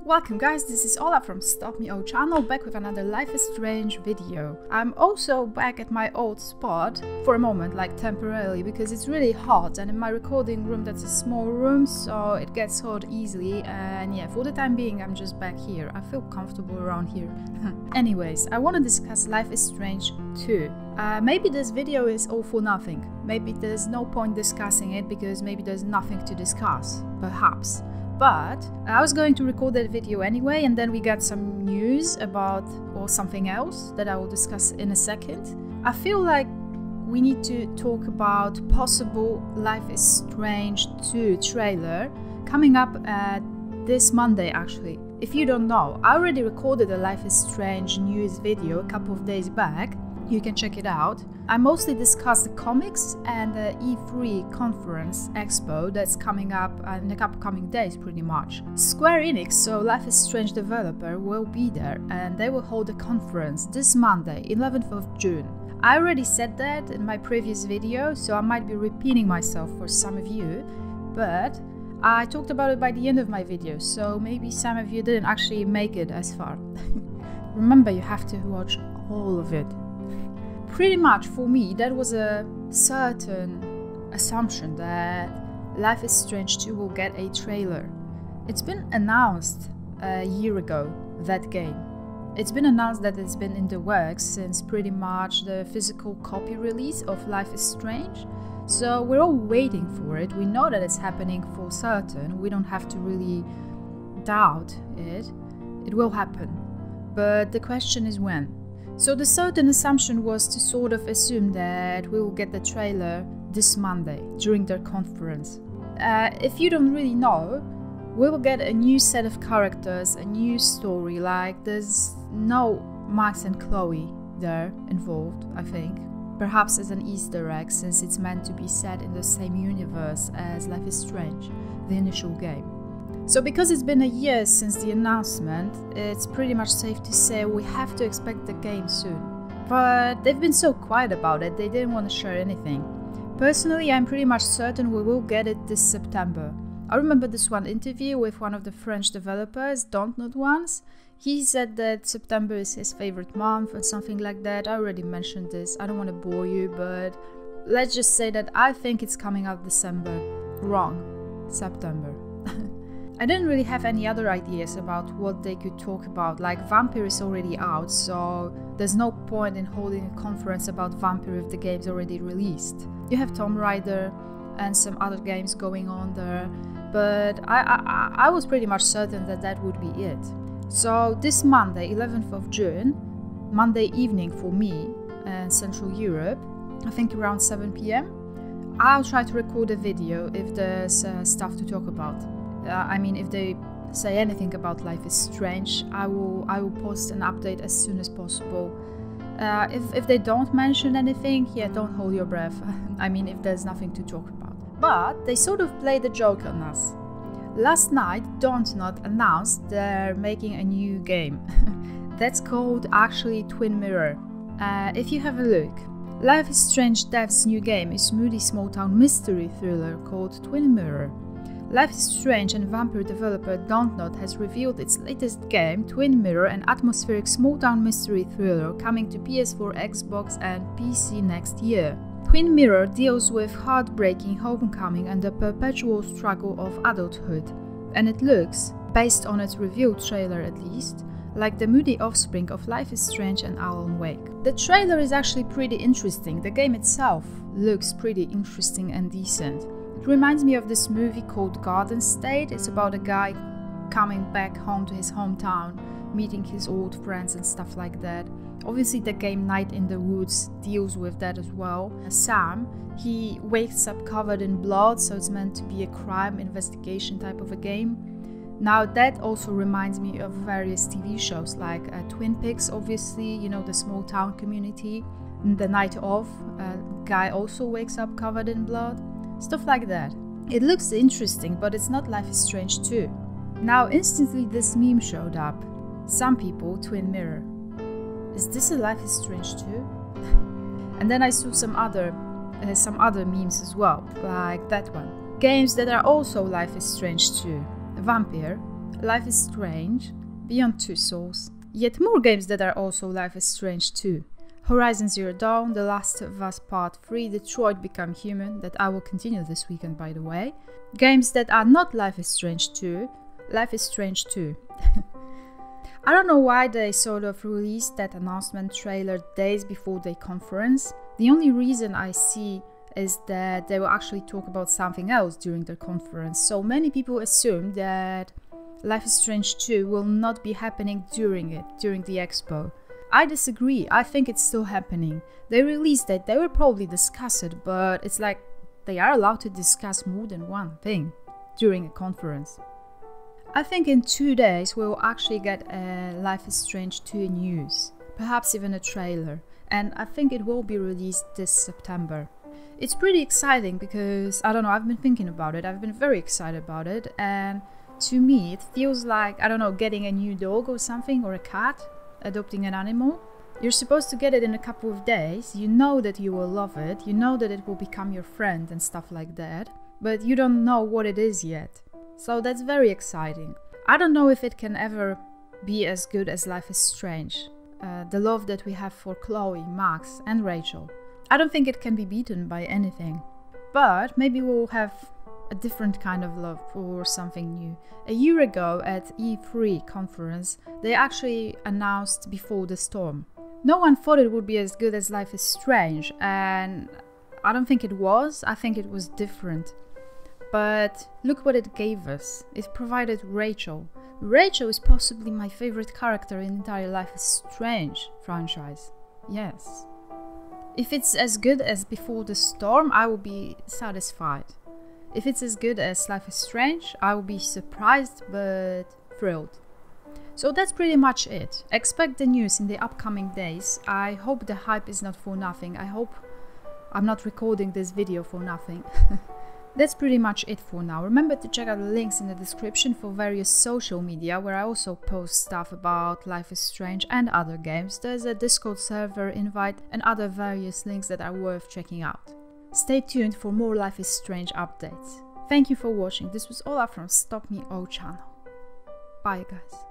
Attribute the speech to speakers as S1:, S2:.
S1: Welcome guys, this is Ola from Stop Me O channel, back with another Life is Strange video. I'm also back at my old spot for a moment, like temporarily, because it's really hot, and in my recording room that's a small room, so it gets hot easily, and yeah, for the time being I'm just back here. I feel comfortable around here. Anyways, I want to discuss Life is Strange 2. Maybe this video is all for nothing. Maybe there's no point discussing it because maybe there's nothing to discuss, perhaps. But I was going to record that video anyway, and then we got some news about or something else that I will discuss in a second. I feel like we need to talk about possible Life is Strange 2 trailer coming up this Monday actually. If you don't know, I already recorded a Life is Strange news video a couple of days back. You can check it out. I mostly discussed the comics and the E3 conference expo that's coming up in a couple coming days pretty much. Square Enix, so Life is Strange developer, will be there and they will hold a conference this Monday, 11th of June. I already said that in my previous video, so I might be repeating myself for some of you, but I talked about it by the end of my video, so maybe some of you didn't actually make it as far. Remember, you have to watch all of it. Pretty much for me, that was a certain assumption that Life is Strange 2 will get a trailer. It's been announced a year ago, that game. It's been announced that it's been in the works since pretty much the physical copy release of Life is Strange. So we're all waiting for it. We know that it's happening for certain. We don't have to really doubt it. It will happen. But the question is when. So the certain assumption was to sort of assume that we will get the trailer this Monday during their conference. If you don't really know, we will get a new set of characters, a new story, like there's no Max and Chloe there involved, I think. Perhaps as an Easter egg, since it's meant to be set in the same universe as Life is Strange, the initial game. So because it's been a year since the announcement, it's pretty much safe to say we have to expect the game soon. But they've been so quiet about it, they didn't want to share anything. Personally, I'm pretty much certain we will get it this September. I remember this one interview with one of the French developers, Dontnod once. He said that September is his favorite month or something like that. I already mentioned this, I don't want to bore you, but let's just say that I think it's coming out December. Wrong. September. I didn't really have any other ideas about what they could talk about, like Vampire is already out, so there's no point in holding a conference about Vampire if the game's already released. You have Tomb Raider and some other games going on there, but I was pretty much certain that that would be it. So this Monday, 11th of June, Monday evening for me in Central Europe, I think around 7 PM, I'll try to record a video if there's stuff to talk about. I mean, if they say anything about Life is Strange, I will post an update as soon as possible. If they don't mention anything, yeah, don't hold your breath. I mean, if there's nothing to talk about. But they sort of played a joke on us. Last night, Dontnod announced they're making a new game. That's called actually Twin Mirror. If you have a look, Life is Strange dev's new game is moody small-town mystery thriller called Twin Mirror. Life is Strange and Vampire developer Dontnod has revealed its latest game, Twin Mirror, an atmospheric small-town mystery thriller coming to PS4, Xbox and PC next year. Twin Mirror deals with heartbreaking homecoming and the perpetual struggle of adulthood, and it looks, based on its revealed trailer at least, like the moody offspring of Life is Strange and Alan Wake. The trailer is actually pretty interesting. The game itself looks pretty interesting and decent. It reminds me of this movie called Garden State. It's about a guy coming back home to his hometown, meeting his old friends and stuff like that. Obviously the game Night in the Woods deals with that as well. Sam, he wakes up covered in blood, so it's meant to be a crime investigation type of a game. Now that also reminds me of various TV shows like Twin Peaks, obviously, you know, the small town community. And The Night Of, a guy also wakes up covered in blood. Stuff like that. It looks interesting, but it's not Life is Strange 2. Now instantly this meme showed up. Some people, Twin Mirror. Is this a Life is Strange 2? And then I saw some other memes as well, like that one. Games that are also Life is Strange 2. Vampire, Life is Strange, Beyond Two Souls. Yet more games that are also Life is Strange 2. Horizon Zero Dawn, The Last of Us Part 3, Detroit Become Human, that I will continue this weekend by the way. Games that are not Life is Strange 2, Life is Strange 2. I don't know why they sort of released that announcement trailer days before the conference. The only reason I see is that they will actually talk about something else during the conference. So many people assume that Life is Strange 2 will not be happening during the expo. I disagree. I think it's still happening. They released it, they will probably discuss it, but it's like they are allowed to discuss more than one thing during a conference. I think in 2 days we will actually get a Life is Strange 2 news, perhaps even a trailer, and I think it will be released this September. It's pretty exciting because, I don't know, I've been thinking about it, I've been very excited about it, and to me it feels like, I don't know, getting a new dog or something, or a cat, adopting an animal. You're supposed to get it in a couple of days, you know that you will love it, you know that it will become your friend and stuff like that, but you don't know what it is yet. So that's very exciting. I don't know if it can ever be as good as Life is Strange. The love that we have for Chloe, Max and Rachel. I don't think it can be beaten by anything. But maybe we'll have a different kind of love or something new. A year ago at E3 conference, they actually announced Before the Storm. No one thought it would be as good as Life is Strange, and I don't think it was. I think it was different. But look what it gave us. It provided Rachel. Rachel is possibly my favorite character in the entire Life is Strange franchise. Yes. If it's as good as Before the Storm, I will be satisfied. If it's as good as Life is Strange, I will be surprised but thrilled. So that's pretty much it. Expect the news in the upcoming days. I hope the hype is not for nothing. I hope I'm not recording this video for nothing. That's pretty much it for now. Remember to check out the links in the description for various social media where I also post stuff about Life is Strange and other games. There's a Discord server invite and other various links that are worth checking out. Stay tuned for more Life is Strange updates. Thank you for watching. This was Ola from Stop Me O channel. Bye guys.